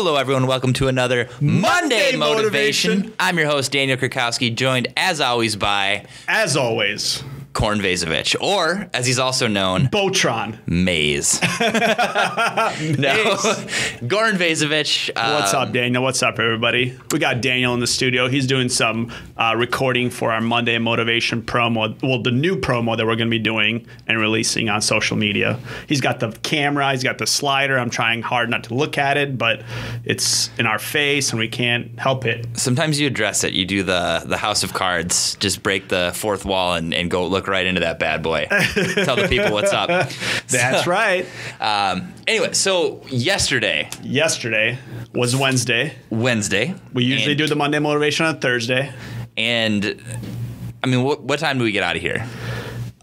Hello, everyone. Welcome to another Monday Motivation. I'm your host, Daniel Krakowski, joined, as always, by... As always... Goran Dad, or, as he's also known... Botron. Maze. No. Goran Dad. What's up, Daniel? What's up, everybody? We got Daniel in the studio. He's doing some recording for our Monday Motivation promo. Well, the new promo that we're going to be doing and releasing on social media. He's got the camera. He's got the slider. I'm trying hard not to look at it, but it's in our face, and we can't help it. Sometimes you address it. You do the House of Cards. Just break the fourth wall and go look right into that bad boy. Tell the people what's up. That's right. Anyway, so yesterday was Wednesday. We usually do the Monday Motivation on Thursday. And I mean, what time do we get out of here?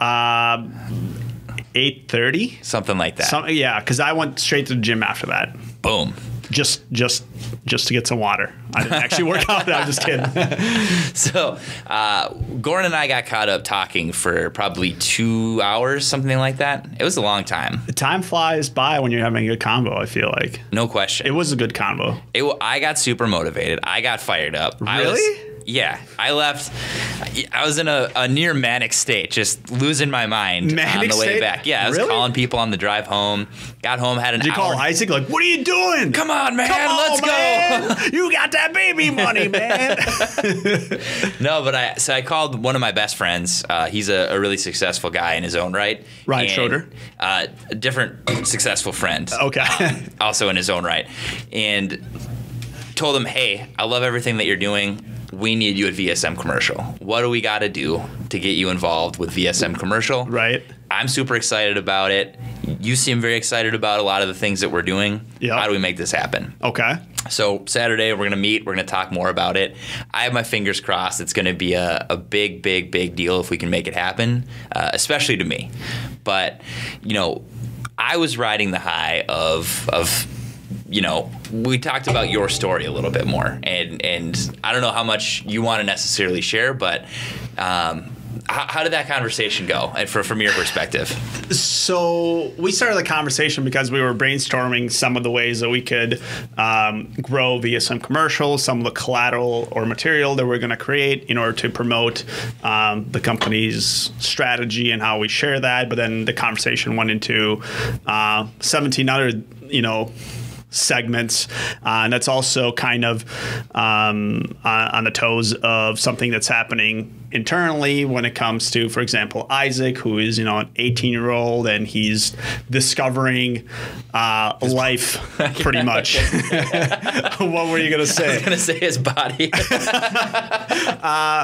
8:30, something like that. Yeah, because I went straight to the gym after that. Boom. Just to get some water. I didn't actually work out. I'm just kidding. So, Goran and I got caught up talking for probably 2 hours, something like that. It was a long time. The time flies by when you're having a good convo, I feel like. No question. It was a good convo. I got super motivated. I got fired up. Really? Yeah, I left. I was in a near manic state, just losing my mind on the way back. Yeah, I was calling people on the drive home. Got home, had an hour. Did you call Isaac like, what are you doing? Come on, man, let's go. You got that baby money, man. No, but I called one of my best friends. He's a really successful guy in his own right. Ryan Schroeder? A different successful friend. Okay. Also in his own right. And told him, hey, I love everything that you're doing. We need you at VSM Commercial. What do we got to do to get you involved with VSM Commercial? Right. I'm super excited about it. You seem very excited about a lot of the things that we're doing. Yep. How do we make this happen? Okay. So Saturday, we're going to meet. We're going to talk more about it. I have my fingers crossed. It's going to be a big, big, big deal if we can make it happen, especially to me. But, you know, I was riding the high of you know, we talked about your story a little bit more, and I don't know how much you want to necessarily share, but how did that conversation go, and from your perspective? So we started the conversation because we were brainstorming some of the ways that we could grow VSM Commercial, some of the collateral or material that we're going to create in order to promote the company's strategy and how we share that. But then the conversation went into 17 other, segments, and that's also kind of on the toes of something that's happening internally when it comes to, for example, Isaac, who is an 18-year-old, and he's discovering life pretty much. What were you gonna say? I was gonna say his body.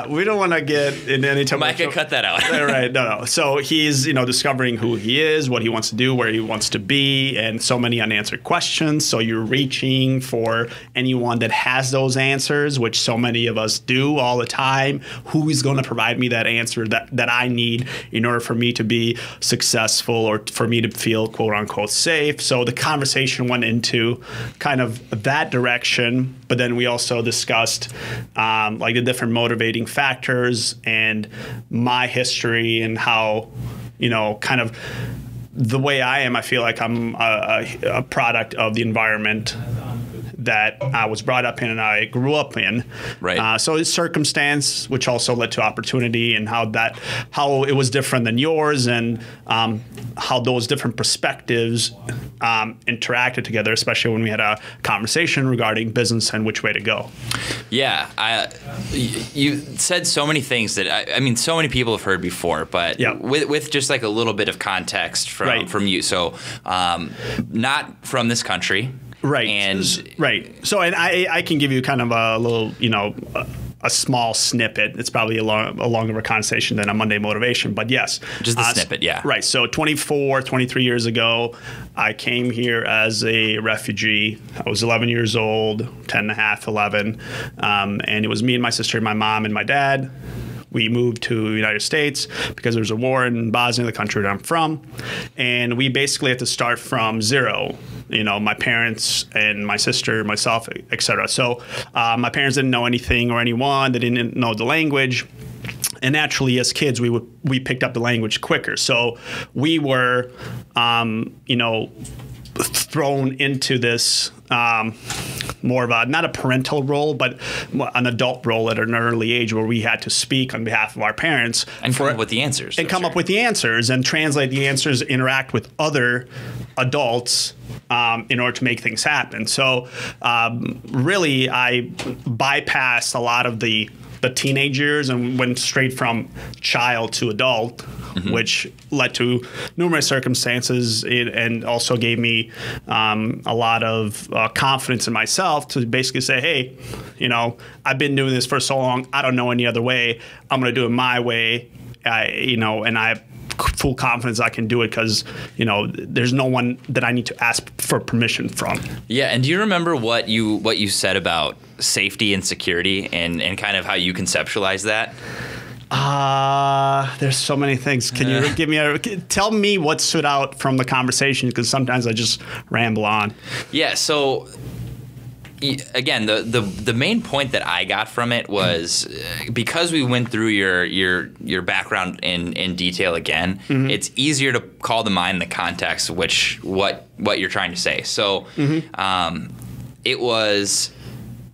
We don't want to get into any time. Micah, cut that out. Right? No. So he's discovering who he is, what he wants to do, where he wants to be, and so many unanswered questions. So you're reaching for anyone that has those answers, which so many of us do all the time. Who is going to provide me that answer that I need in order for me to be successful or for me to feel quote unquote safe? So the conversation went into kind of that direction, but then we also discussed like the different motivating factors and my history and how, kind of the way I am. I feel like I'm a product of the environment that I was brought up in and I grew up in. Right. So it's circumstance, which also led to opportunity, and how it was different than yours, and how those different perspectives interacted together, especially when we had a conversation regarding business and which way to go. Yeah. You said so many things that, I mean, so many people have heard before, but with just like a little bit of context from you. So not from this country. Right. So, and I can give you kind of a little, a small snippet. It's probably a longer of a conversation than a Monday Motivation, but yes. Just the snippet, yeah. Right. So 23 years ago, I came here as a refugee. I was 11 years old, 10 and a half, 11. And it was me and my sister and my mom and my dad. We moved to the United States because there was a war in Bosnia, the country that I'm from. And we basically had to start from zero. My parents and my sister, myself, etc. So my parents didn't know anything or anyone. They didn't know the language. And naturally, as kids, we picked up the language quicker. So we were, thrown into this more of a, not a parental role, but an adult role at an early age where we had to speak on behalf of our parents. And come up with the answers. And come up with the answers and translate the answers, interact with other adults in order to make things happen. So really, I bypassed a lot of the teenage years and went straight from child to adult, which led to numerous circumstances and also gave me a lot of confidence in myself to basically say, hey, you know, I've been doing this for so long. I don't know any other way. I'm going to do it my way. You know, and I have full confidence I can do it because, you know, there's no one that I need to ask for permission from. Yeah, and do you remember what you said about safety and security and kind of how you conceptualize that? There's so many things. Can you tell me what stood out from the conversation? Because sometimes I just ramble on. Yeah, so again, the main point that I got from it was because we went through your background in detail again, it's easier to call to mind the context of what you're trying to say. So it was,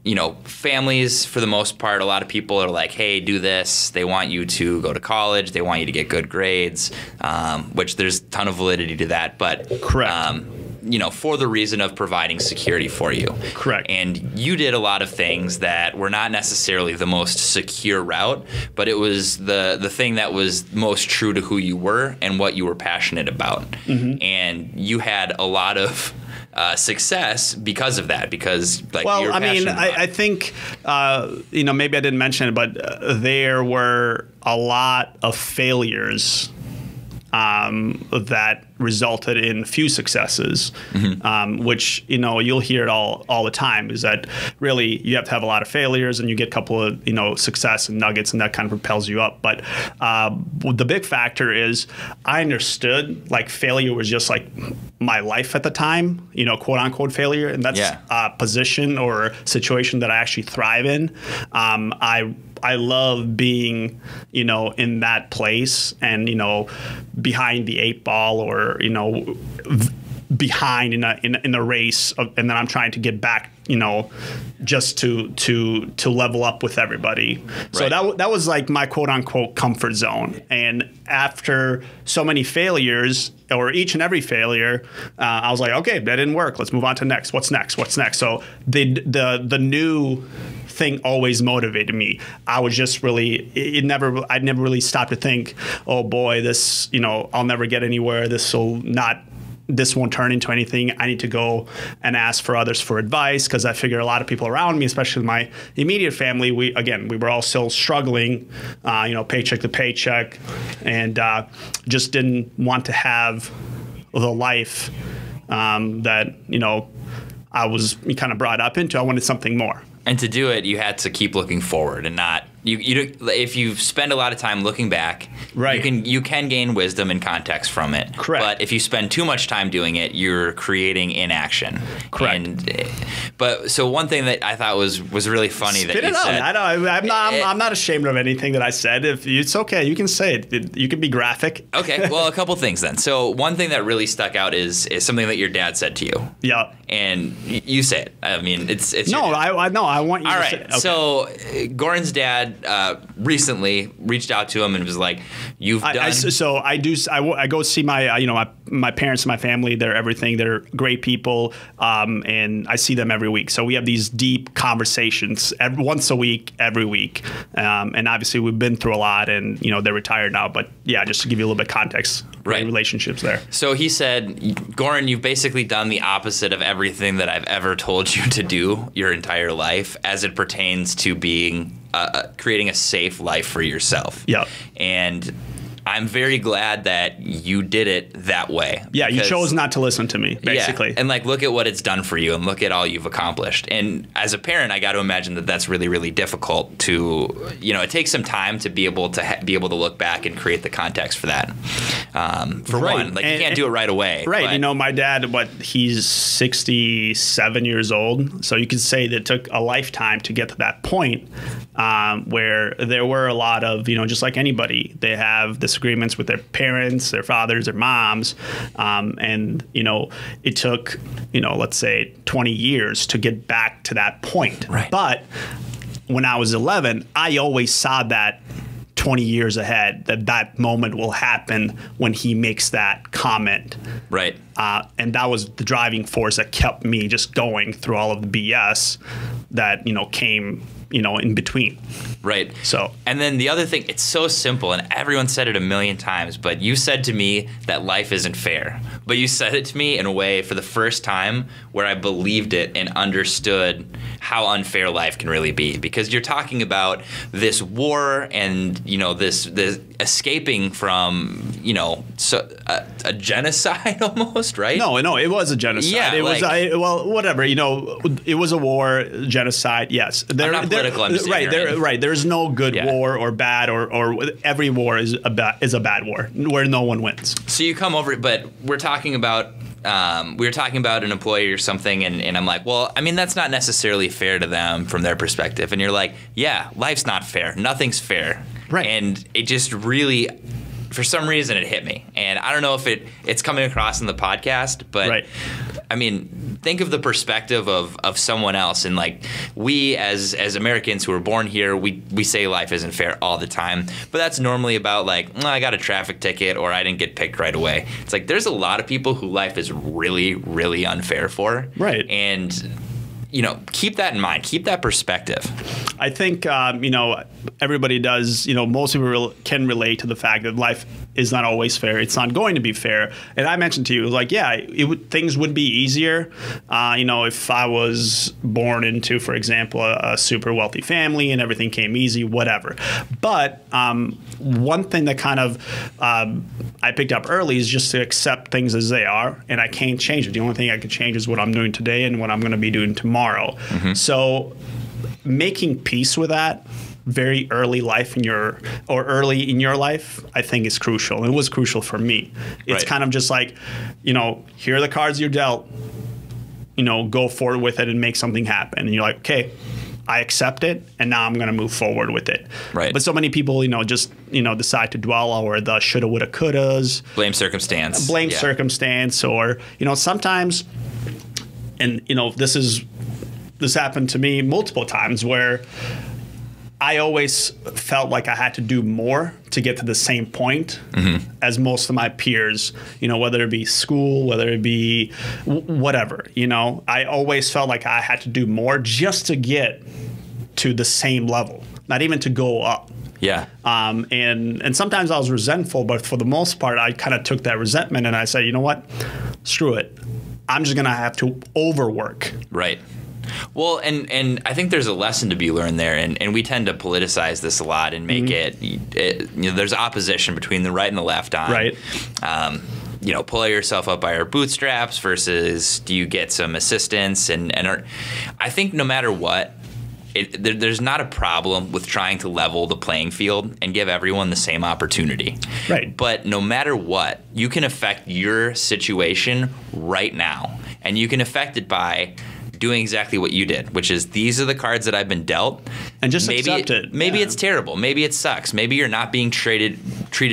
you know, families for the most part, a lot of people are like, hey, do this. They want you to go to college. They want you to get good grades, which there's a ton of validity to that. But correct. You know, for the reason of providing security for you. Correct. And you did a lot of things that were not necessarily the most secure route, but it was the thing that was most true to who you were and what you were passionate about. And you had a lot of success because of that, because like, well, I mean, I think, you know, maybe I didn't mention it, but there were a lot of failures that resulted in few successes, which, you know, you'll hear it all the time, is that really you have to have a lot of failures and you get a couple of, you know, success and nuggets, and that kind of propels you up. But the big factor is I understood like failure was just like my life at the time, you know, quote unquote failure. And that's a position or situation that I actually thrive in. I love being, you know, in that place and, you know, behind the 8 ball or, you know, behind in a race and then I'm trying to get back, you know, just to level up with everybody. Right. So that was like my quote unquote comfort zone. And after so many failures, or each and every failure, I was like, okay, that didn't work. Let's move on to next. What's next? So the new thing always motivated me. I was just really, I'd never really stopped to think, oh boy, this, you know, I'll never get anywhere. This won't turn into anything. I need to go and ask for others for advice, because I figure a lot of people around me, especially my immediate family, we were all still struggling, you know, paycheck to paycheck, and just didn't want to have the life that, you know, I was kind of brought up into. I wanted something more. And to do it, you had to keep looking forward and not. If you spend a lot of time looking back, right, you can gain wisdom and context from it. Correct. But if you spend too much time doing it, you're creating inaction. Correct. So one thing that I thought was really funny Spit that you it out. said. I'm not ashamed of anything that I said. If it's okay, you can say it. You can be graphic. Okay. Well, a couple things then. So one thing that really stuck out is something that your dad said to you. Yeah. And you say it. I mean, it's no. I want you. All to right. say it. Okay. So Goran's dad recently reached out to him and was like, "You've done." I go see my my parents and my family. They're everything. They're great people, and I see them every week. So we have these deep conversations once a week, every week. And obviously we've been through a lot, and, you know, they're retired now. But yeah, just to give you a little bit of context, great relationships there. So he said, Goran, you've basically done the opposite of everything that I've ever told you to do your entire life as it pertains to being creating a safe life for yourself. Yeah. And I'm very glad that you did it that way. Yeah, you chose not to listen to me, basically. Yeah, and like, look at what it's done for you and look at all you've accomplished. And as a parent, I got to imagine that that's really, really difficult to, you know, it takes some time to be able to look back and create the context for that. For one, like, you can't do it right away. Right. You know, my dad, he's 67 years old. So you could say that it took a lifetime to get to that point where there were a lot of, you know, just like anybody, they have this disagreements with their parents, their fathers, their moms. And, it took, let's say 20 years to get back to that point. Right. But when I was 11, I always saw that 20 years ahead, that moment will happen when he makes that comment. Right. And that was the driving force that kept me just going through all of the BS that, came, in between. Right. So, and then the other thing, it's so simple, and everyone said it a million times, but you said to me that life isn't fair. But you said it to me in a way for the first time where I believed it and understood how unfair life can really be. Because you're talking about this war and, this escaping from, a genocide almost, right? No, it was a genocide. Yeah, it was whatever. It was a war, genocide. Yes, I'm not political. I'm just right. There's no good war or bad or every war is a bad war where no one wins. So you come over, but we're talking about. We were talking about an employee or something, and I'm like, well, I mean, that's not necessarily fair to them from their perspective. And you're like, yeah, life's not fair. Nothing's fair. Right. And it just really, for some reason, it hit me. And I don't know if it's coming across in the podcast, but right. I mean, think of the perspective of someone else. And like we as Americans who are born here, we say life isn't fair all the time. But that's normally about like, I got a traffic ticket or I didn't get picked right away. It's like there's a lot of people who life is really, really unfair for. Right. And keep that in mind. Keep that perspective. I think, everybody does, most people can relate to the fact that life is not always fair. It's not going to be fair. And I mentioned to you, like, things would be easier, if I was born into, for example, a super wealthy family and everything came easy, whatever. But one thing that kind of I picked up early is just to accept things as they are, and I can't change it. The only thing I can change is what I'm doing today and what I'm going to be doing tomorrow. Mm-hmm. So making peace with that very early in your life, I think is crucial. It was crucial for me. It's kind of just like, here are the cards you're dealt, go forward with it and make something happen. And you're like, okay, I accept it, and now I'm going to move forward with it. Right. But so many people, just, decide to dwell over the shoulda, woulda, couldas. Blame circumstance. Circumstance, or, sometimes, and, this happened to me multiple times where I always felt like I had to do more to get to the same point as most of my peers, whether it be school, whether it be whatever, I always felt like I had to do more just to get to the same level, not even to go up. Yeah. And sometimes I was resentful, but for the most part, I kind of took that resentment and I said, you know what, screw it. I'm just going to have to overwork. Right. Well, and I think there's a lesson to be learned there, and we tend to politicize this a lot and make it there's opposition between the right and the left on. Right. Pull yourself up by your bootstraps versus do you get some assistance? And I think no matter what, there's not a problem with trying to level the playing field and give everyone the same opportunity. Right. But no matter what, you can affect your situation right now, and you can affect it by doing exactly what you did, which is these are the cards that I've been dealt. And just accept it. Maybe it's terrible. Maybe it sucks. Maybe you're not being treated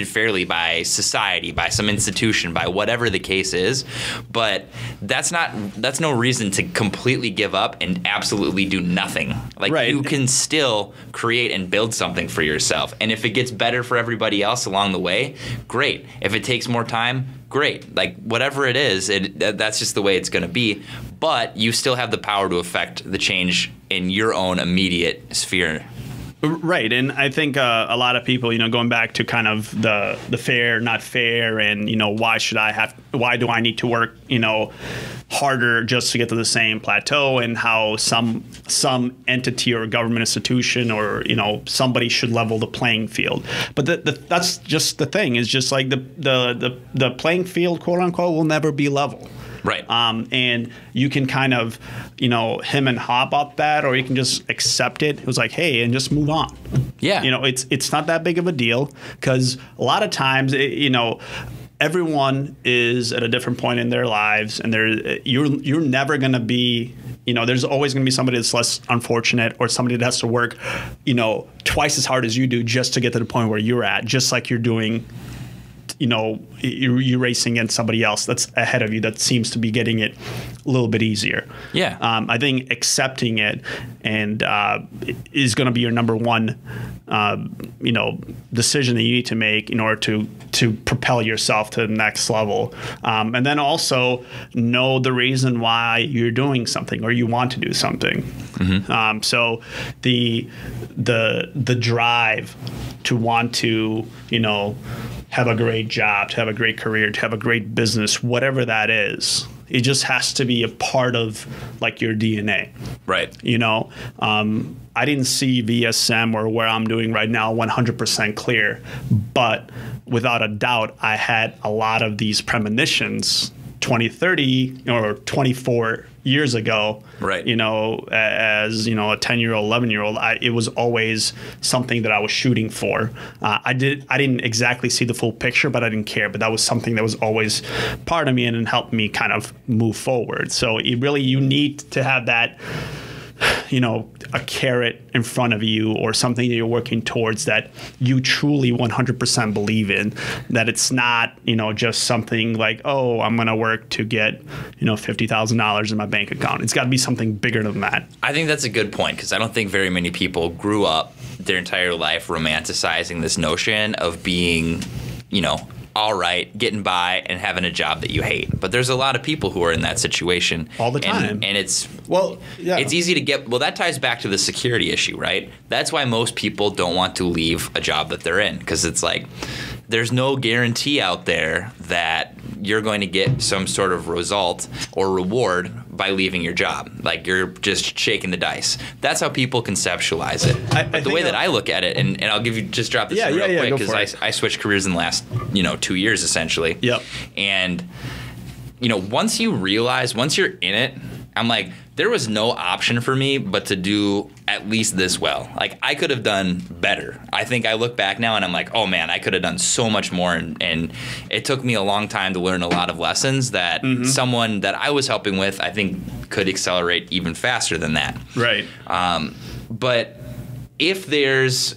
fairly by society, by some institution, by whatever the case is. But that's no reason to completely give up and absolutely do nothing. Like you can still create and build something for yourself. And if it gets better for everybody else along the way, great. If it takes more time, great. Like whatever it is, that's just the way it's going to be. But you still have the power to affect the change in your own immediate sphere. Right, and I think a lot of people, going back to kind of the fair, not fair, and why do I need to work, harder just to get to the same plateau, and how some entity or government institution or somebody should level the playing field. But that's just the thing. Is just like the playing field, quote unquote, will never be level. Right. And you can kind of, hem and haw about that, or you can just accept it. It was like, hey, and just move on. Yeah. It's not that big of a deal, because a lot of times, everyone is at a different point in their lives, and you're never going to be, there's always going to be somebody that's less unfortunate, or somebody that has to work, twice as hard as you do just to get to the point where you're at, just like you're doing you're racing against somebody else that's ahead of you that seems to be getting it a little bit easier. Yeah. I think accepting it and is going to be your number one, decision that you need to make in order to propel yourself to the next level. And then also know the reason why you're doing something or you want to do something. Mm-hmm. So the drive to want to, have a great job, to have a great career, to have a great business, whatever that is, it just has to be a part of like your DNA. Right. I didn't see VSM or where I'm doing right now 100% clear, but without a doubt, I had a lot of these premonitions 20, 30 or 24 years ago, right? As a 10-year-old, 11-year-old, it was always something that I was shooting for. I didn't exactly see the full picture, but I didn't care. But that was something that was always part of me and it helped me kind of move forward. So you need to have that, a carrot in front of you or something that you're working towards that you truly 100% believe in, that it's not, just something like, oh, I'm going to work to get, $50,000 in my bank account. It's got to be something bigger than that. I think that's a good point because I don't think very many people grew up their entire life romanticizing this notion of being, all right, getting by and having a job that you hate. But there's a lot of people who are in that situation all the time. And it's easy to get. Well, that ties back to the security issue, right? That's why most people don't want to leave a job that they're in because it's like there's no guarantee out there that you're going to get some sort of result or reward by leaving your job. Like you're just shaking the dice. That's how people conceptualize it. But the way that I look at it, and I'll just drop this in real quick because I switched careers in the last 2 years essentially. Yep. And once you're in it, I'm like, there was no option for me but to do at least this well. Like I could have done better. I think I look back now and I'm like, oh man, I could have done so much more. And it took me a long time to learn a lot of lessons that someone that I was helping with, I think could accelerate even faster than that. Right. But if there's,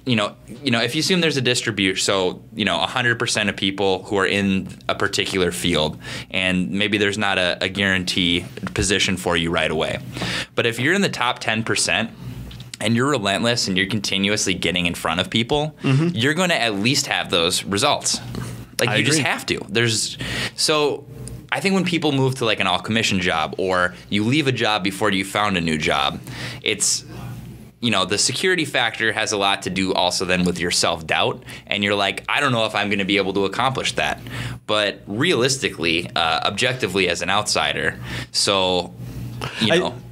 if you assume there's a distribution, so 100% of people who are in a particular field, and maybe there's not a guarantee position for you right away, but if you're in the top 10% and you're relentless and you're continuously getting in front of people, you're going to at least have those results. Like you just have to. So I think when people move to like an all commission job or you leave a job before you found a new job, it's the security factor has a lot to do also then with your self-doubt. And you're like, I don't know if I'm going to be able to accomplish that. But realistically, objectively as an outsider,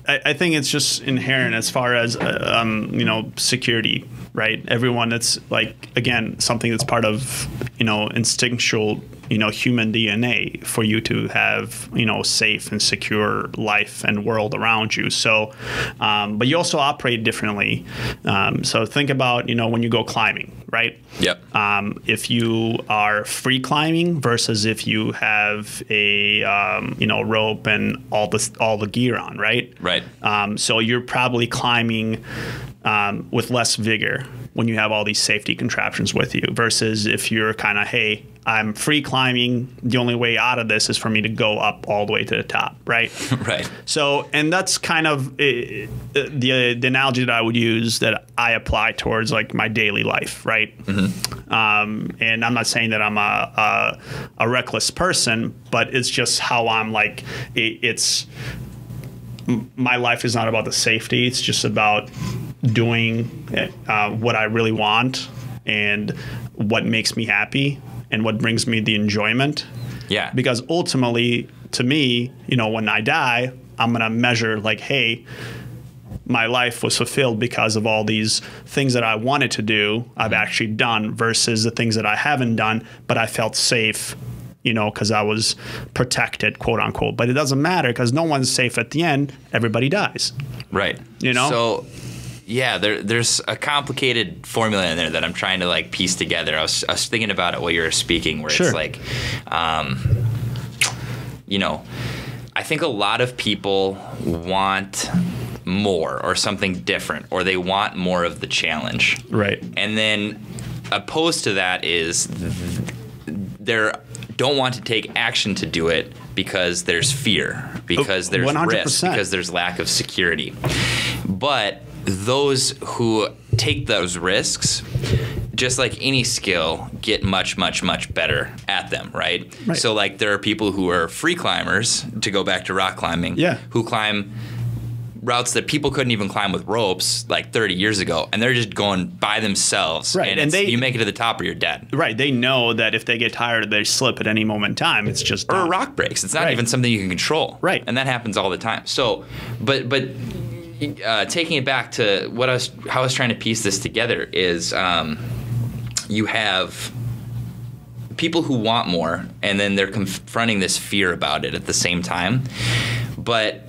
I think it's just inherent as far as, security, right? Everyone, it's like, again, something that's part of, instinctual, human DNA for you to have, safe and secure life and world around you. So, but you also operate differently. So think about, when you go climbing, right? Yep. If you are free climbing versus if you have a, rope and all the gear on, right? Right. So you're probably climbing with less vigor when you have all these safety contraptions with you versus if you're kind of, hey, I'm free climbing. The only way out of this is for me to go up all the way to the top, right? Right. So, and that's kind of the analogy that I would use that I apply towards like my daily life, right? Mm-hmm. And I'm not saying that I'm a reckless person, but it's just how I'm like, my life is not about the safety. It's just about doing what I really want and what makes me happy and what brings me the enjoyment. Yeah. Because ultimately, to me, when I die, I'm going to measure like, hey, my life was fulfilled because of all these things that I wanted to do, I've actually done versus the things that I haven't done, but I felt safe, because I was protected, quote unquote. But it doesn't matter because no one's safe at the end. Everybody dies. Right. So, yeah, there's a complicated formula in there that I'm trying to like piece together. I was thinking about it while you were speaking, where it's like, I think a lot of people want more or something different, or they want more of the challenge. Right. And then opposed to that is they don't want to take action to do it because there's fear, because there's 100%. risk, because there's lack of security. But those who take those risks, just like any skill, get much, much, much better at them, right? So like there are people who are free climbers, to go back to rock climbing, who climb routes that people couldn't even climb with ropes like 30 years ago, and they're just going by themselves. Right. And you make it to the top or you're dead. Right. They know that if they get tired, they slip at any moment in time. It's just or a rock breaks. It's not even something you can control. Right. And that happens all the time. So, but taking it back to how I was trying to piece this together is you have people who want more, and then they're confronting this fear about it at the same time. But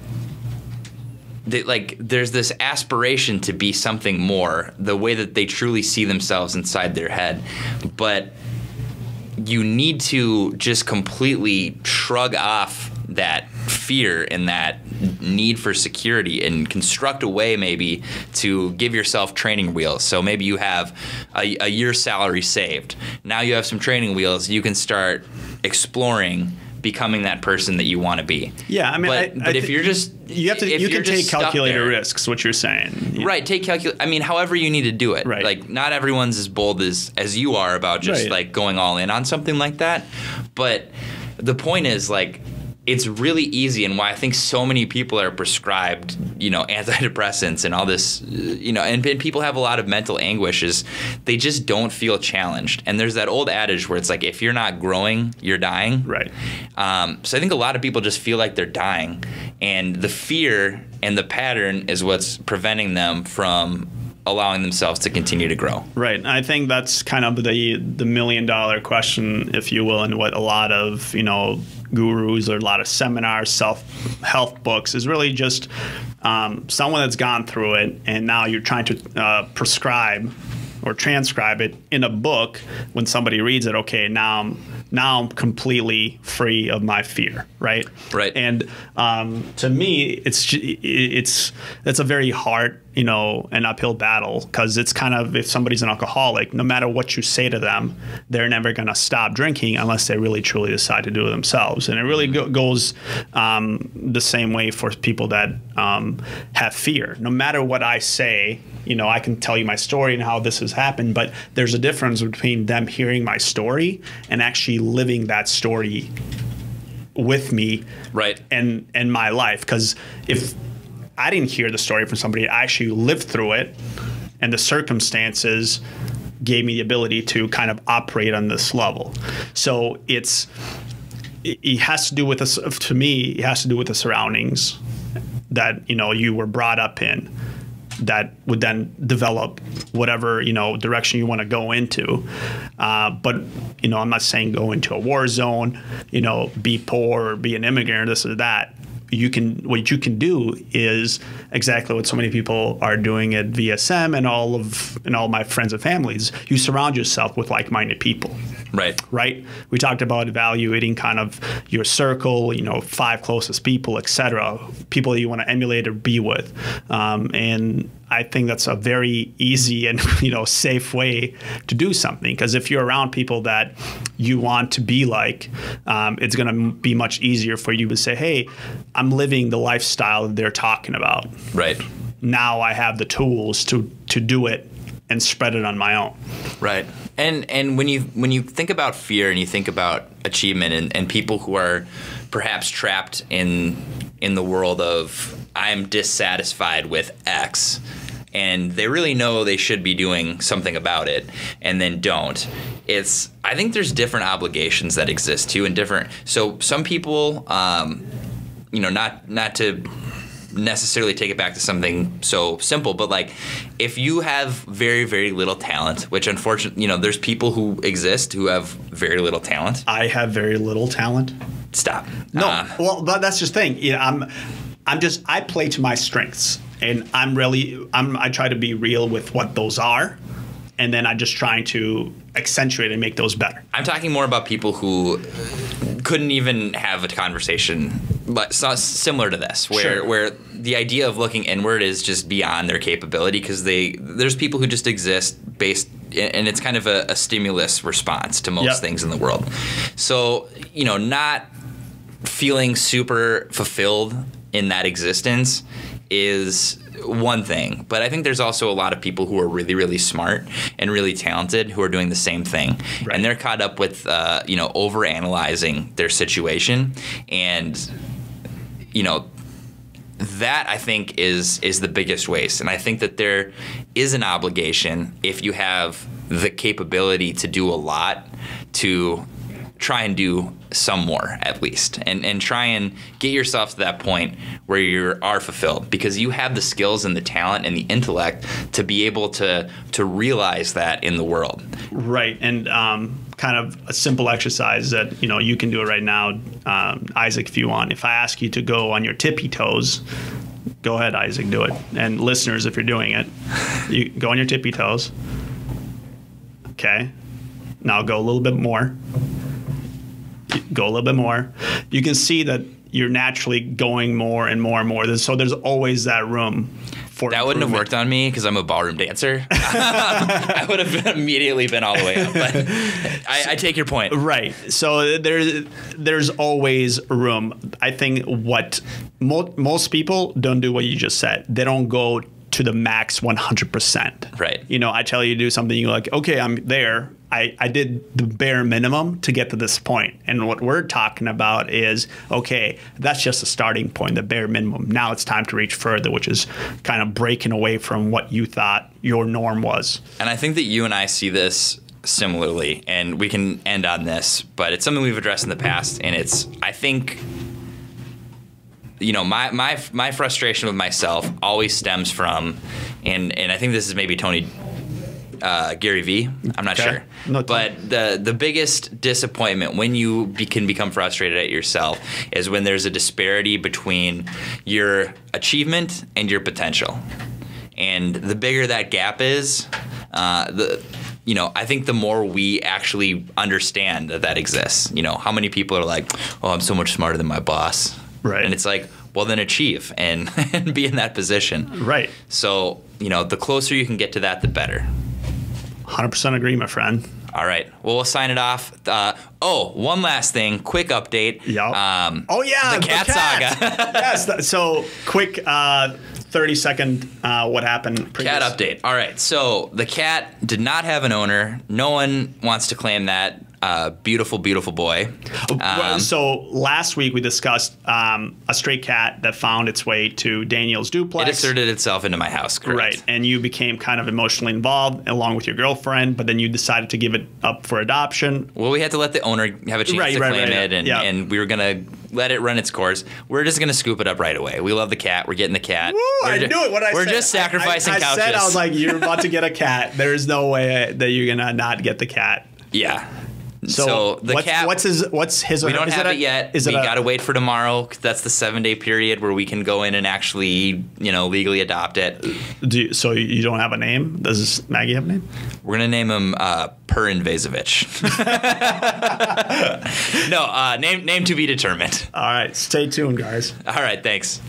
there's this aspiration to be something more, the way that they truly see themselves inside their head. But you need to just completely shrug off that fear and that need for security and construct a way maybe to give yourself training wheels. So maybe you have a year's salary saved. Now you have some training wheels. You can start exploring becoming that person that you want to be. Yeah, I mean, but if you're just you can take calculated risks. What you're saying, right? I mean, however you need to do it. Right. Like not everyone's as bold as you are about just like going all in on something like that. But the point is like, it's really easy, and why I think so many people are prescribed, antidepressants and all this, and people have a lot of mental anguish is they just don't feel challenged. And there's that old adage where it's like, if you're not growing, you're dying. Right. So I think a lot of people just feel like they're dying, and the fear and the pattern is what's preventing them from allowing themselves to continue to grow. Right. I think that's kind of the $1 million question, if you will, and what a lot of, gurus or a lot of seminars, self-help books is really just someone that's gone through it, and now you're trying to prescribe or transcribe it in a book. When somebody reads it, okay, now I'm completely free of my fear, right? Right. And to me, that's a very hard, an uphill battle, because it's kind of, if somebody's an alcoholic, no matter what you say to them, they're never going to stop drinking unless they really truly decide to do it themselves. And it really goes the same way for people that have fear. No matter what I say, I can tell you my story and how this has happened, but there's a difference between them hearing my story and actually living that story with me, right, and my life. Because if I didn't hear the story from somebody, I actually lived through it, and the circumstances gave me the ability to kind of operate on this level. So it has to do with us. To me, it has to do with the surroundings that you were brought up in, that would then develop whatever direction you want to go into. But I'm not saying go into a war zone, be poor or be an immigrant, this or that. What you can do is exactly what so many people are doing at VSM and all my friends and families. You surround yourself with like-minded people. Right. We talked about evaluating kind of your circle, 5 closest people, etc. People that you want to emulate or be with. And I think that's a very easy and safe way to do something, because if you're around people that you want to be like, it's going to be much easier for you to say, hey, I'm living the lifestyle that they're talking about. Right. Now I have the tools to do it and spread it on my own. Right. And when you think about fear and you think about achievement and people who are perhaps trapped in the world of I'm dissatisfied with X, and they really know they should be doing something about it and then don't. I think there's different obligations that exist too, and different. So some people, not to necessarily take it back to something so simple, but like if you have very, very little talent, which unfortunately, there's people who exist who have very little talent. I have very little talent. Stop. No, well, but that's just the thing. I play to my strengths, and I try to be real with what those are, and then I'm just trying to accentuate and make those better. I'm talking more about people who couldn't even have a conversation but similar to this, where the idea of looking inward is just beyond their capability, because there's people who just exist based and it's kind of a stimulus response to most things in the world. So, not feeling super fulfilled in that existence is one thing, but I think there's also a lot of people who are really, really smart and really talented who are doing the same thing, and they're caught up with overanalyzing their situation, and that I think is the biggest waste. And I think that there is an obligation, if you have the capability to do a lot, to try and do some more at least, and try and get yourself to that point where you are fulfilled, because you have the skills and the talent and the intellect to be able to realize that in the world. Right. And kind of a simple exercise that you can do it right now, Isaac, if you want. If I ask you to go on your tippy toes, go ahead, Isaac, do it. And listeners, if you're doing it, you go on your tippy toes. Okay. Now go a little bit more. Go a little bit more. You can see that you're naturally going more and more and more. So there's always that room for that. Wouldn't have worked on me because I'm a ballroom dancer. I would have immediately been all the way up. But I take your point. Right. So there's always room. I think what most people don't do what you just said. They don't go to the max 100%. Right. I tell you to do something, you're like, okay, I'm there. I did the bare minimum to get to this point. And what we're talking about is, okay, that's just a starting point, the bare minimum. Now it's time to reach further, which is kind of breaking away from what you thought your norm was. And I think that you and I see this similarly, and we can end on this, but it's something we've addressed in the past, and I think my frustration with myself always stems from, and I think this is maybe Gary Vee. I'm not sure. No, but the biggest disappointment when you can become frustrated at yourself is when there's a disparity between your achievement and your potential. And the bigger that gap is, I think the more we actually understand that exists. How many people are like, oh, I'm so much smarter than my boss. Right. And it's like, well, then achieve and be in that position. Right. So, the closer you can get to that, the better. 100% agree, my friend. All right. Well, we'll sign it off. One last thing. Quick update. Yep. The cat saga. Yes. So quick 30-second what happened. Cat update. All right. So the cat did not have an owner. No one wants to claim that. Beautiful, beautiful boy. So last week we discussed a stray cat that found its way to Daniel's duplex. It asserted itself into my house, correct? Right, and you became kind of emotionally involved along with your girlfriend, but then you decided to give it up for adoption. Well, we had to let the owner have a chance to claim it, and we were going to let it run its course. We're just going to scoop it up right away. We love the cat. We're getting the cat. Woo, I knew it. We're just sacrificing couches. I was like, you're about to get a cat. There's no way that you're going to not get the cat. Yeah. So the cat. What's his? We don't have it yet. We got to wait for tomorrow. That's the 7-day period where we can go in and actually, legally adopt it. So you don't have a name? Does Maggie have a name? We're gonna name him Per Invasovich. No, name to be determined. All right, stay tuned, guys. All right, thanks.